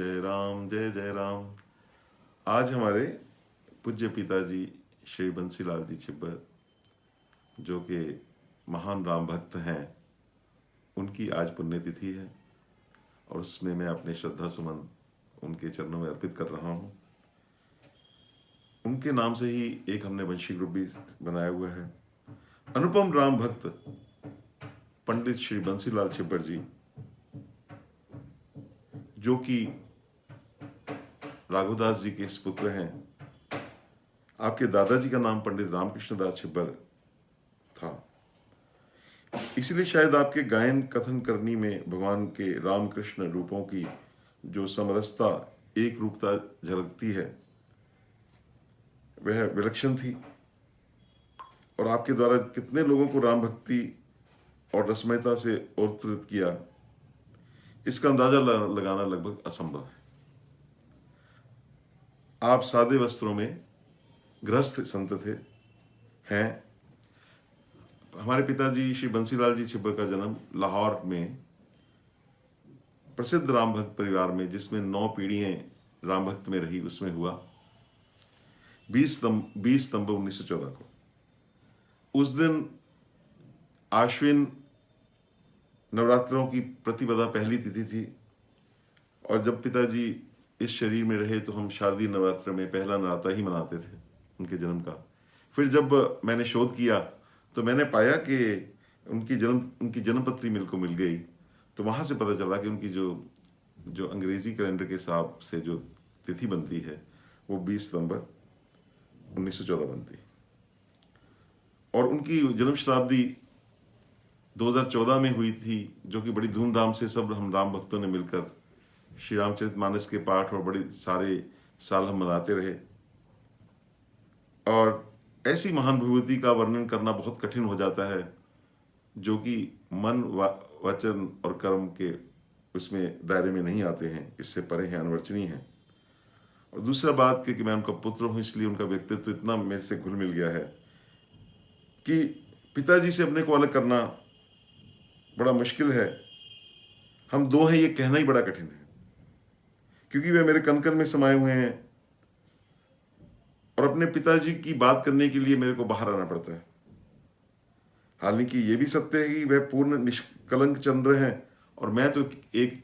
जय राम जय जय राम। आज हमारे पूज्य पिताजी श्री बंसीलाल जी छिब्बर, जो कि महान राम भक्त हैं, उनकी आज पुण्यतिथि है और उसमें मैं अपने श्रद्धा सुमन उनके चरणों में अर्पित कर रहा हूँ। उनके नाम से ही एक हमने वंशी ग्रुप भी बनाया हुआ है। अनुपम राम भक्त पंडित श्री बंसीलाल छिब्बर जी, जो कि राघुदास जी के पुत्र हैं। आपके दादाजी का नाम पंडित रामकृष्ण दास छिब्बर था, इसलिए शायद आपके गायन कथन करनी में भगवान के रामकृष्ण रूपों की जो समरसता, एक रूपता झलकती है, वह विलक्षण थी। और आपके द्वारा कितने लोगों को राम भक्ति और रसमयता से ओतप्रोत किया, इसका अंदाजा लगाना लगभग असंभव है। आप सादे वस्त्रों में गृहस्थ संत थे, हैं। हमारे पिताजी श्री बंसीलाल जी छिब्बर का जन्म लाहौर में प्रसिद्ध राम भक्त परिवार में, जिसमें 9 पीढ़ियां राम भक्त में रही, उसमें हुआ 20 सितंबर 1914 को। उस दिन आश्विन नवरात्रों की प्रतिपदा पहली तिथि थी, और जब पिताजी इस शरीर में रहे तो हम शारदीय नवरात्र में पहला नवरात्र ही मनाते थे उनके जन्म का। फिर जब मैंने शोध किया तो मैंने पाया कि उनकी जन्मपत्री मेरे को मिल गई। तो वहाँ से पता चला कि उनकी जो अंग्रेजी कैलेंडर के हिसाब से जो तिथि बनती है वो 20 सितंबर 1914 बनती है। और उनकी जन्म शताब्दी 2014 में हुई थी, जो कि बड़ी धूमधाम से सब हम राम भक्तों ने मिलकर श्री रामचरितमानस के पाठ और बड़े सारे साल हम मनाते रहे। और ऐसी महान विभूति का वर्णन करना बहुत कठिन हो जाता है, जो कि मन वचन और कर्म के उसमें दायरे में नहीं आते हैं, इससे परे हैं, अनवर्चनीय हैं। और दूसरा बात कि मैं उनका पुत्र हूँ, इसलिए उनका व्यक्तित्व इतना मेरे से घुल मिल गया है कि पिताजी से अपने को अलग करना बड़ा मुश्किल है। हम दो हैं, ये कहना ही बड़ा कठिन है, क्योंकि वे मेरे कण कण में समाये हुए हैं। और अपने पिताजी की बात करने के लिए मेरे को बाहर आना पड़ता है। हालांकि ये भी सत्य है कि वह पूर्ण निष्कलंक चंद्र हैं और मैं तो एक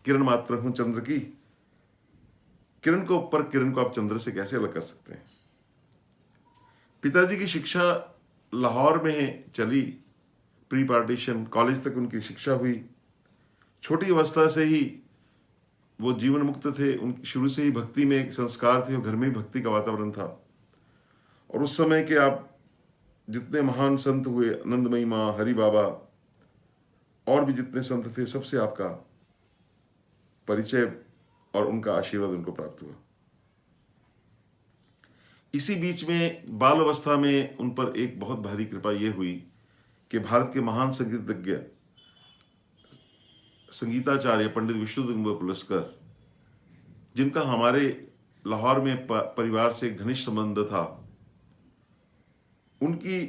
किरण मात्र हूं चंद्र की। किरण को ऊपर, किरण को आप चंद्र से कैसे अलग कर सकते हैं। पिताजी की शिक्षा लाहौर में चली, प्री पार्टीशन कॉलेज तक उनकी शिक्षा हुई। छोटी अवस्था से ही वो जीवन मुक्त थे, उन शुरू से ही भक्ति में एक संस्कार थे और घर में ही भक्ति का वातावरण था। और उस समय के आप जितने महान संत हुए, आनंदमयी माँ, हरि बाबा और भी जितने संत थे, सबसे आपका परिचय और उनका आशीर्वाद उनको प्राप्त हुआ। इसी बीच में बाल अवस्था में उन पर एक बहुत भारी कृपा ये हुई कि भारत के महान संगीतज्ञ संगीताचार्य पंडित विष्णुदिगंबर पुलस्कर, जिनका हमारे लाहौर में परिवार से घनिष्ठ संबंध था, उनकी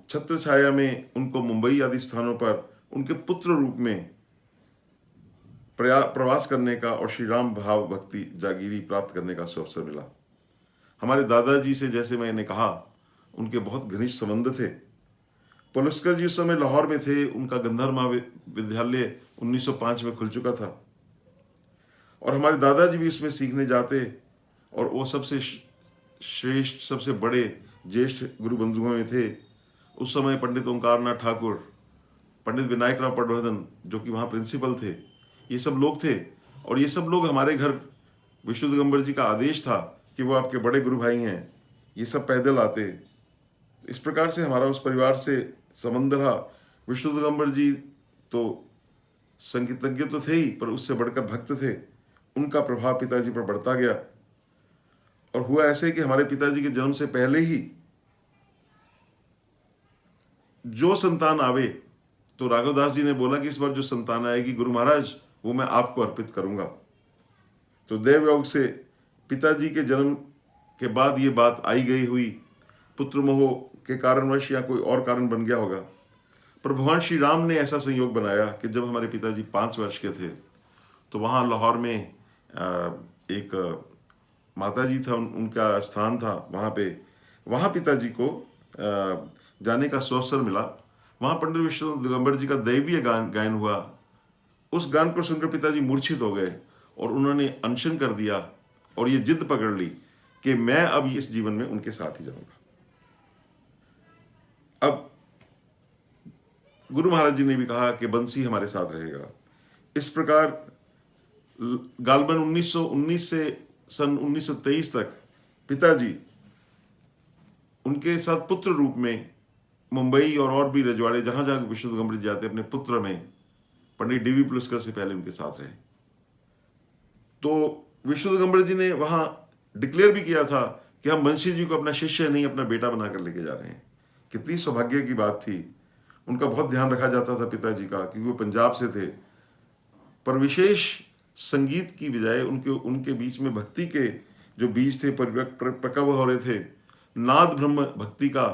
छत्र छाया में उनको मुंबई आदि स्थानों पर उनके पुत्र रूप में प्रवास करने का और श्री राम भाव भक्ति जागीरी प्राप्त करने का अवसर मिला। हमारे दादाजी से, जैसे मैंने कहा, उनके बहुत घनिष्ठ संबंध थे। पुलस्कर जी उस समय लाहौर में थे, उनका गंधर्व विद्यालय 1905 में खुल चुका था और हमारे दादाजी भी उसमें सीखने जाते। और वो सबसे श्रेष्ठ, सबसे बड़े ज्येष्ठ गुरु बंधुओं में थे। उस समय पंडित ओंकारनाथ ठाकुर, पंडित विनायक राव पटवर्धन, जो कि वहाँ प्रिंसिपल थे, ये सब लोग थे। और ये सब लोग हमारे घर, विष्णु दिगंबर जी का आदेश था कि वो आपके बड़े गुरु भाई हैं, ये सब पैदल आते। इस प्रकार से हमारा उस परिवार से संबंध रहा। विष्णु दिगंबर जी तो संगीतज्ञ तो थे ही, पर उससे बढ़कर भक्त थे। उनका प्रभाव पिताजी पर बढ़ता गया और हुआ ऐसे कि हमारे पिताजी के जन्म से पहले ही जो संतान आवे, तो राघवदास जी ने बोला कि इस बार जो संतान आएगी गुरु महाराज, वो मैं आपको अर्पित करूंगा। तो देवयोग से पिताजी के जन्म के बाद ये बात आई गई हुई, पुत्र मोह के कारणवश या कोई और कारण बन गया होगा, पर भगवान श्री राम ने ऐसा संयोग बनाया कि जब हमारे पिताजी 5 वर्ष के थे तो वहाँ लाहौर में एक माता जी था, उनका स्थान था वहाँ पे। वहाँ पिताजी को जाने का सुअवसर मिला। वहाँ पंडित विष्णु दिगंबर जी का दैवीय गायन हुआ। उस गान को सुनकर पिताजी मूर्छित हो गए और उन्होंने अनशन कर दिया और ये जिद पकड़ ली कि मैं अब इस जीवन में उनके साथ ही जाऊंगा। अब गुरु महाराज जी ने भी कहा कि बंसी हमारे साथ रहेगा। इस प्रकार गालबन 1919 से सन 1923 तक पिताजी उनके साथ पुत्र रूप में मुंबई और भी रजवाड़े जहां जहां विष्णु दिगंबर जी जाते अपने पुत्र में पंडित डीवी पुलस्कर से पहले उनके साथ रहे। तो विष्णु दिगंबर जी ने वहां डिक्लेयर भी किया था कि हम बंसी जी को अपना शिष्य नहीं अपना बेटा बनाकर लेके जा रहे हैं। कितनी सौभाग्य की बात थी। उनका बहुत ध्यान रखा जाता था पिताजी का, क्योंकि वो पंजाब से थे। पर विशेष संगीत की बजाय उनके बीच में भक्ति के जो बीज थे प्रकव हो रहे थे। नाद ब्रह्म भक्ति का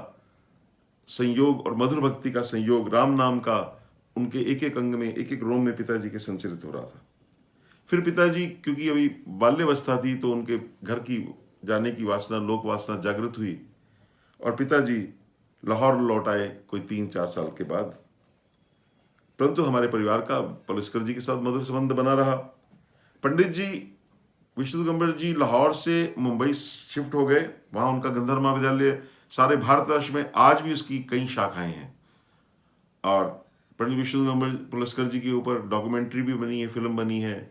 संयोग और मधुर भक्ति का संयोग, राम नाम का उनके एक एक अंग में एक एक रोम में पिताजी के संचरित हो रहा था। फिर पिताजी क्योंकि अभी बाल्यावस्था थी तो उनके घर की जाने की वासना, लोक वासना जागृत हुई और पिताजी लाहौर लौट आए कोई 3-4 साल के बाद। परंतु हमारे परिवार का पुलस्कर जी के साथ मधुर संबंध बना रहा। पंडित जी विष्णु दिगंबर जी लाहौर से मुंबई शिफ्ट हो गए। वहाँ उनका गंधर्व महाविद्यालय सारे भारतवर्ष में आज भी उसकी कई शाखाएं हैं और पंडित विष्णु दिगंबर पुलस्कर जी के ऊपर डॉक्यूमेंट्री भी बनी है, फिल्म बनी है,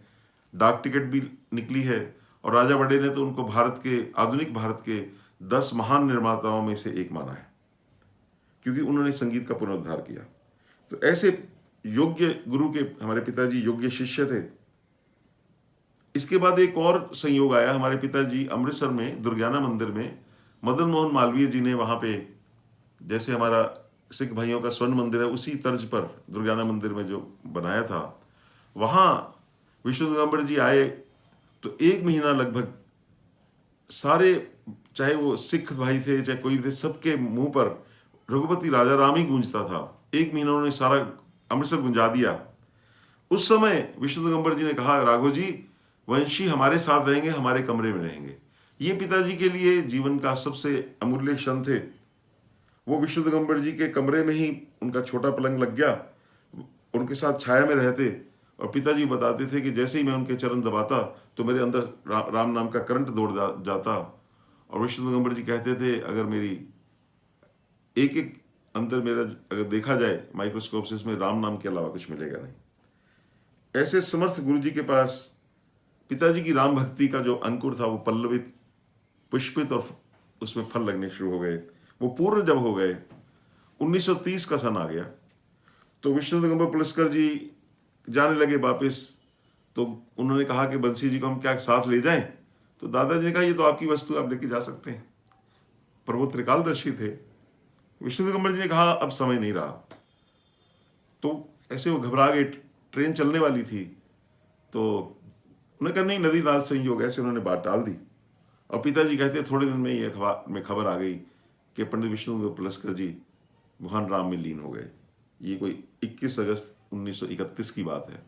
डाक टिकट भी निकली है और राजा बड़े ने तो उनको आधुनिक भारत के 10 महान निर्माताओं में से एक माना है, क्योंकि उन्होंने संगीत का पुनरुद्धार किया। तो ऐसे योग्य गुरु के हमारे पिताजी योग्य शिष्य थे। इसके बाद एक और संयोग आया। हमारे पिताजी अमृतसर में दुर्गाना मंदिर में मदन मोहन मालवीय जी ने वहां पे, जैसे हमारा सिख भाइयों का स्वर्ण मंदिर है उसी तर्ज पर दुर्गाना मंदिर में जो बनाया था, वहां विष्णु दिगंबर जी आए तो 1 महीना लगभग सारे, चाहे वो सिख भाई थे चाहे कोई भी थे, सबके मुंह पर रघुपति राजा राम ही गूंजता था। 1 महीना उन्होंने सारा अमृतसर गुंजा दिया। उस समय विष्णु दिगंबर जी ने कहा, राघव जी वंशी हमारे साथ रहेंगे, हमारे कमरे में रहेंगे। ये पिताजी के लिए जीवन का सबसे अमूल्य क्षण थे। वो विष्णु दिगंबर जी के कमरे में ही उनका छोटा पलंग लग गया, उनके साथ छाया में रहते और पिताजी बताते थे कि जैसे ही मैं उनके चरण दबाता तो मेरे अंदर राम नाम का करंट दौड़ जाता। और विष्णु दिगंबर जी कहते थे, अगर मेरी एक एक अंदर मेरा अगर देखा जाए माइक्रोस्कोप से, इसमें राम नाम के अलावा कुछ मिलेगा नहीं। ऐसे समर्थ गुरु जी के पास पिताजी की राम भक्ति का जो अंकुर था वो पल्लवित, पुष्पित और उसमें फल लगने शुरू हो गए। वो पूर्ण जब हो गए, 1930 का सन आ गया, तो विष्णु दिगंबर पुलस्कर जी जाने लगे वापस। तो उन्होंने कहा कि बंसी जी को हम क्या साथ ले जाएं? तो दादाजी ने कहा, ये तो आपकी वस्तु, आप लेके जा सकते हैं। पर वो त्रिकालदर्शी थे। विष्णु दिगंबर जी ने कहा, अब समय नहीं रहा। तो ऐसे वो घबरा गए, ट्रेन चलने वाली थी। तो उन्होंने कहा, नहीं, नदी नाद संयोग, ऐसे उन्होंने बात टाल दी। और पिताजी कहते थोड़े दिन में ये खबर आ गई कि पंडित विष्णु पुलस्कर जी भगवान राम में लीन हो गए। ये कोई 21 अगस्त 1931 की बात है।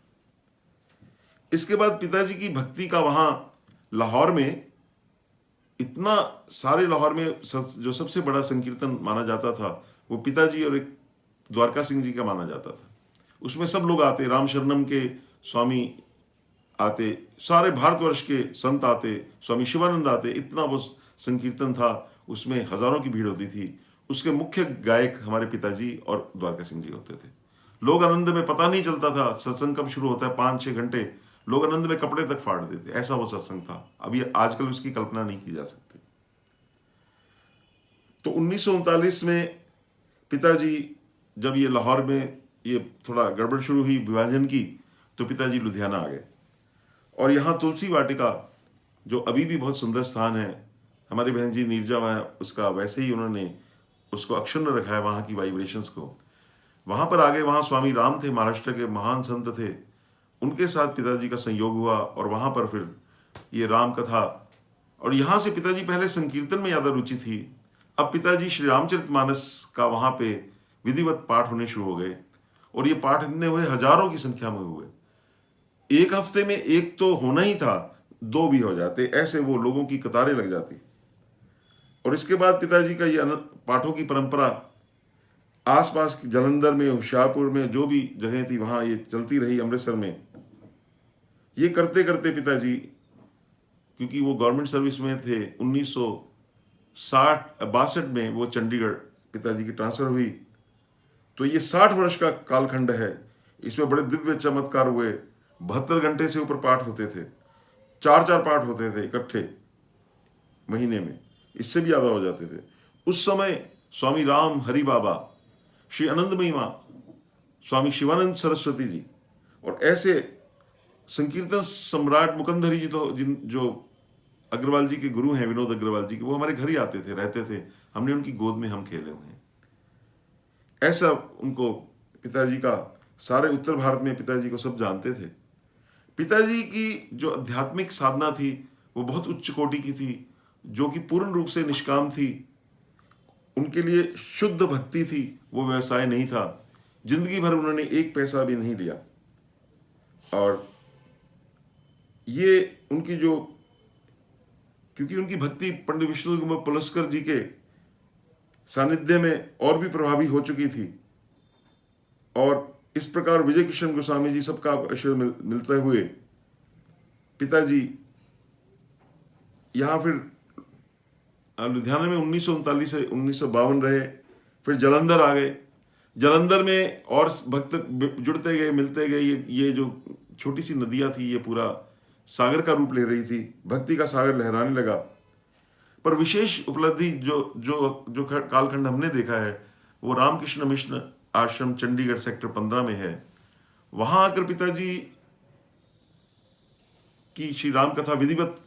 इसके बाद पिताजी की भक्ति का वहां लाहौर में इतना, सारे लाहौर में जो सबसे बड़ा संकीर्तन माना जाता था वो पिताजी और एक द्वारका सिंह जी का माना जाता था। उसमें सब लोग आते, राम शरणम के स्वामी आते, सारे भारतवर्ष के संत आते, स्वामी शिवानंद आते। इतना वो संकीर्तन था, उसमें हजारों की भीड़ होती थी। उसके मुख्य गायक हमारे पिताजी और द्वारका सिंह जी होते थे। लोग आनंद में, पता नहीं चलता था सत्संग कब शुरू होता है, 5-6 घंटे लोग आनंद में कपड़े तक फाड़ देते, ऐसा वो सत्संग था। अभी आजकल उसकी कल्पना नहीं की जा सकती। तो 1939 में पिताजी, जब ये लाहौर में ये थोड़ा गड़बड़ शुरू हुई विभाजन की, तो पिताजी लुधियाना आ गए। और यहाँ तुलसी वाटिका, जो अभी भी बहुत सुंदर स्थान है, हमारी बहन जी नीरजा है, उसका वैसे ही उन्होंने उसको अक्षुण्ण रखा है, वहाँ की वाइब्रेशंस को। वहाँ पर आगे, वहाँ स्वामी राम थे, महाराष्ट्र के महान संत थे, उनके साथ पिताजी का संयोग हुआ और वहाँ पर फिर ये राम कथा। और यहाँ से पिताजी, पहले संकीर्तन में ज़्यादा रुचि थी, अब पिताजी श्री रामचरितमानस का वहाँ पे विधिवत पाठ होने शुरू हो गए। और ये पाठ इतने हुए, हजारों की संख्या में हुए। एक हफ्ते में एक तो होना ही था, दो भी हो जाते, ऐसे वो लोगों की कतारें लग जाती। और इसके बाद पिताजी का ये पाठों की परंपरा आसपास की जालंधर में, होशियारपुर में, जो भी जगह थी वहां ये चलती रही, अमृतसर में। ये करते करते पिताजी, क्योंकि वो गवर्नमेंट सर्विस में थे, 1962 में वो चंडीगढ़ पिताजी की ट्रांसफर हुई। तो ये 60 वर्ष का कालखंड है। इसमें बड़े दिव्य चमत्कार हुए। 72 घंटे से ऊपर पाठ होते थे, 4-4 पाठ होते थे इकट्ठे महीने में, इससे भी ज्यादा हो जाते थे। उस समय स्वामी राम हरि बाबा, श्री आनंदमयी माँ, स्वामी शिवानंद सरस्वती जी और ऐसे संकीर्तन सम्राट मुकंदरी जी, तो जो अग्रवाल जी के गुरु हैं, विनोद अग्रवाल जी के, वो हमारे घर ही आते थे, रहते थे। हमने उनकी गोद में हम खेले हुए हैं। ऐसा उनको पिताजी का, सारे उत्तर भारत में पिताजी को सब जानते थे। पिताजी की जो आध्यात्मिक साधना थी वो बहुत उच्च कोटि की थी, जो कि पूर्ण रूप से निष्काम थी। उनके लिए शुद्ध भक्ति थी, वो व्यवसाय नहीं था। जिंदगी भर उन्होंने एक पैसा भी नहीं लिया। और ये उनकी जो, क्योंकि उनकी भक्ति पंडित विष्णु कुमार पुलस्कर जी के सानिध्य में और भी प्रभावी हो चुकी थी। और इस प्रकार विजय किशन गोस्वामी जी सबका आशीर्वाद मिलते हुए पिताजी यहाँ फिर लुधियाना में 1939 से 1952 रहे। फिर जालंधर आ गए। जालंधर में और भक्त जुड़ते गए, मिलते गए। ये जो छोटी सी नदियाँ थी, ये पूरा सागर का रूप ले रही थी। भक्ति का सागर लहराने लगा। पर विशेष उपलब्धि जो जो जो कालखंड हमने देखा है, वो रामकृष्ण मिशन आश्रम चंडीगढ़ सेक्टर 15 में है। वहां आकर पिताजी की श्री राम कथा विधिवत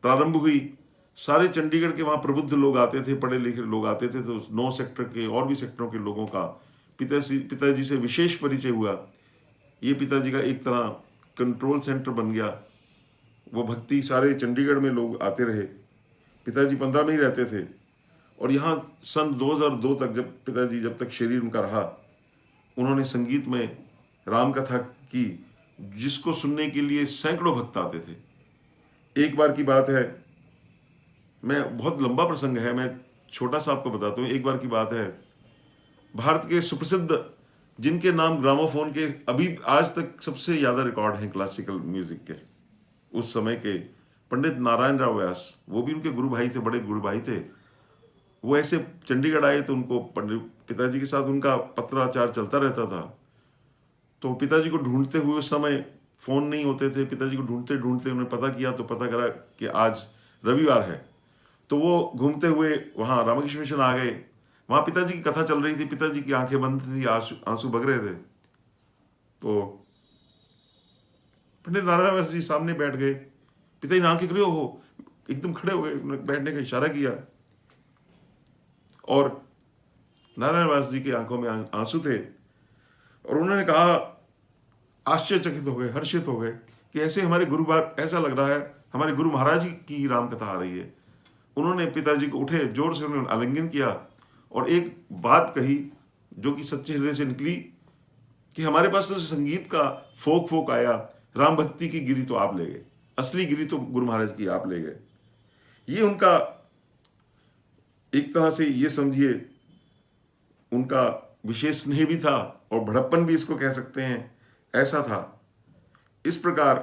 प्रारंभ हुई। सारे चंडीगढ़ के वहां प्रबुद्ध लोग आते थे, पढ़े लिखे लोग आते थे। तो 9 सेक्टर के और भी सेक्टरों के लोगों का पिताजी से विशेष परिचय हुआ। ये पिताजी का एक तरह कंट्रोल सेंटर बन गया। वो भक्ति सारे चंडीगढ़ में लोग आते रहे। पिताजी 15 में ही रहते थे। और यहाँ सन 2002 तक, जब तक शरीर उनका रहा, उन्होंने संगीत में राम कथा की, जिसको सुनने के लिए सैकड़ों भक्त आते थे। एक बार की बात है, मैं बहुत लंबा प्रसंग है, मैं छोटा सा आपको बताता हूँ। एक बार की बात है, भारत के सुप्रसिद्ध, जिनके नाम ग्रामोफोन के अभी आज तक सबसे ज्यादा रिकॉर्ड हैं क्लासिकल म्यूजिक के, उस समय के पंडित नारायण राव व्यास, वो भी उनके गुरु भाई थे, बड़े गुरु भाई थे। वो ऐसे चंडीगढ़ आए तो उनको पिताजी के साथ उनका पत्राचार चलता रहता था। तो पिताजी को ढूंढते हुए, उस समय फोन नहीं होते थे, पिताजी को ढूंढते ढूंढते उन्हें पता किया, तो पता करा कि आज रविवार है। तो वो घूमते हुए वहाँ रामकृष्ण मिशन आ गए। वहाँ पिताजी की कथा चल रही थी, पिताजी की आंखें बंद थी, आंसू बग रहे थे। तो पंडित नारायण व्यास जी सामने बैठ गए। पिताजी ने आंखें खुली, हो एकदम खड़े हो गए, बैठने का इशारा किया। और नारायण व्यास जी की आंखों में आंसू थे। और उन्होंने कहा, आश्चर्यचकित हो गए, हर्षित हो गए कि ऐसे हमारे गुरुवार, ऐसा लग रहा है हमारे गुरु महाराज की राम कथा आ रही है। उन्होंने पिताजी को उठे, जोर से उन्होंने आलिंगन किया और एक बात कही जो कि सच्चे हृदय से निकली कि हमारे पास तो संगीत का फोक आया, राम भक्ति की गिरी तो आप ले गए, असली गिरी तो गुरु महाराज की आप ले गए। ये उनका एक तरह से ये समझिए उनका विशेष स्नेह भी था और बड़प्पन भी इसको कह सकते हैं, ऐसा था। इस प्रकार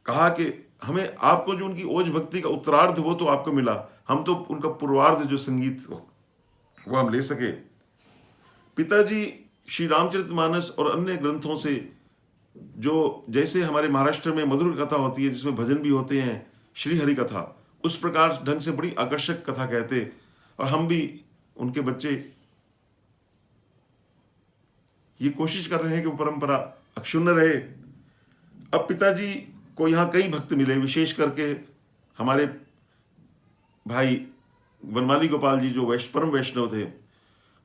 कहा कि हमें, आपको जो उनकी ओज भक्ति का उत्तरार्ध वो तो आपको मिला, हम तो उनका पूर्वार्ध जो संगीत वो हम ले सके। पिताजी श्री रामचरितमानस और अन्य ग्रंथों से, जो जैसे हमारे महाराष्ट्र में मधुर कथा होती है जिसमें भजन भी होते हैं, श्री हरि कथा, उस प्रकार ढंग से बड़ी आकर्षक कथा कहते। और हम भी उनके बच्चे ये कोशिश कर रहे हैं कि वो परंपरा अक्षुण्ण रहे। अब पिताजी को यहाँ कई भक्त मिले, विशेष करके हमारे भाई वनमाली गोपाल जी, जो परम वैष्णव थे,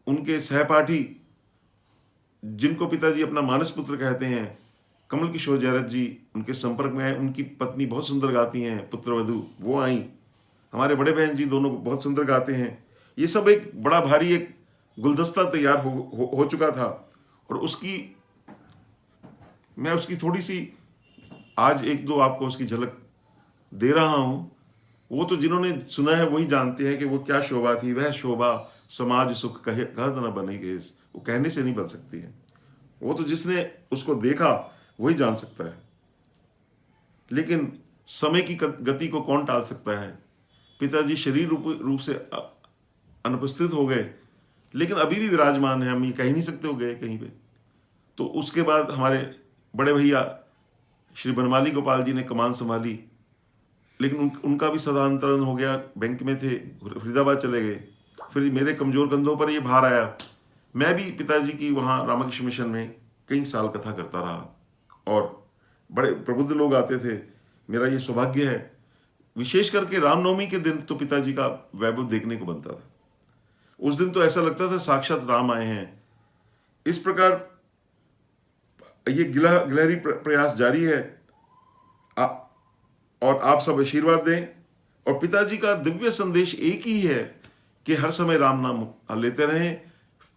उनके सहपाठी, जिनको पिताजी अपना मानस पुत्र कहते हैं, कमल किशोर जयरथ जी, उनके संपर्क में आए। उनकी पत्नी बहुत सुंदर गाती हैं, पुत्रवधू, वो आई। हमारे बड़े बहन जी दोनों बहुत सुंदर गाते हैं। ये सब एक बड़ा भारी एक गुलदस्ता तैयार हो चुका था। और उसकी मैं उसकी थोड़ी सी आज एक दो आपको उसकी झलक दे रहा हूं। वो तो जिन्होंने सुना है वही जानते हैं कि वो क्या शोभा थी। वह शोभा समाज सुख कहे कहत न बनी केस, वो कहने से नहीं बन सकती है। वो तो जिसने उसको देखा वही जान सकता है। लेकिन समय की गति को कौन टाल सकता है। पिताजी शरीर रूप से अनुपस्थित हो गए, लेकिन अभी भी विराजमान है। हम ये कह ही नहीं सकते वो गए कहीं पे। तो उसके बाद हमारे बड़े भैया श्री बनमाली गोपाल जी ने कमान संभाली, लेकिन उनका भी सदांतरण हो गया। बैंक में थे, फरीदाबाद चले गए। फिर मेरे कमजोर कंधों पर ये भार आया। मैं भी पिताजी की वहाँ रामकृष्ण मिशन में कई साल कथा करता रहा और बड़े प्रबुद्ध लोग आते थे। मेरा ये सौभाग्य है, विशेष करके रामनवमी के दिन तो पिताजी का वैभव देखने को बनता था। उस दिन तो ऐसा लगता था साक्षात राम आए हैं। इस प्रकार ये गिलहरी प्रयास जारी है। और आप सब आशीर्वाद दें। और पिताजी का दिव्य संदेश एक ही है कि हर समय राम नाम लेते रहें।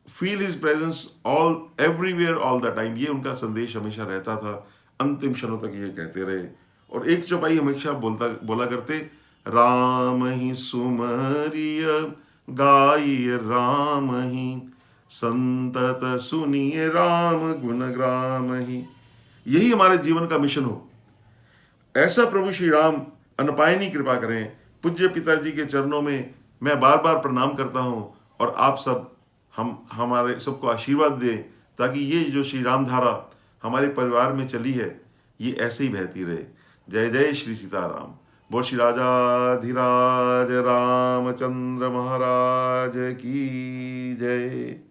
Feel his presence all everywhere all the time, ये उनका संदेश हमेशा रहता था। अंतिम क्षणों तक ये कहते रहे। और एक चौपाई हमेशा बोला करते, राम ही सुमरिय गाइय राम ही, संतत सुनिए राम गुण ग्राम ही। यही हमारे जीवन का मिशन हो। ऐसा प्रभु श्री राम अनपायनी कृपा करें। पूज्य पिताजी के चरणों में मैं बार बार प्रणाम करता हूं। और आप सब हमारे सबको आशीर्वाद दें, ताकि ये जो श्री राम धारा हमारे परिवार में चली है ये ऐसे ही बहती रहे। जय जय श्री सीताराम। बोल श्री राजाधिराज रामचंद्र महाराज की जय।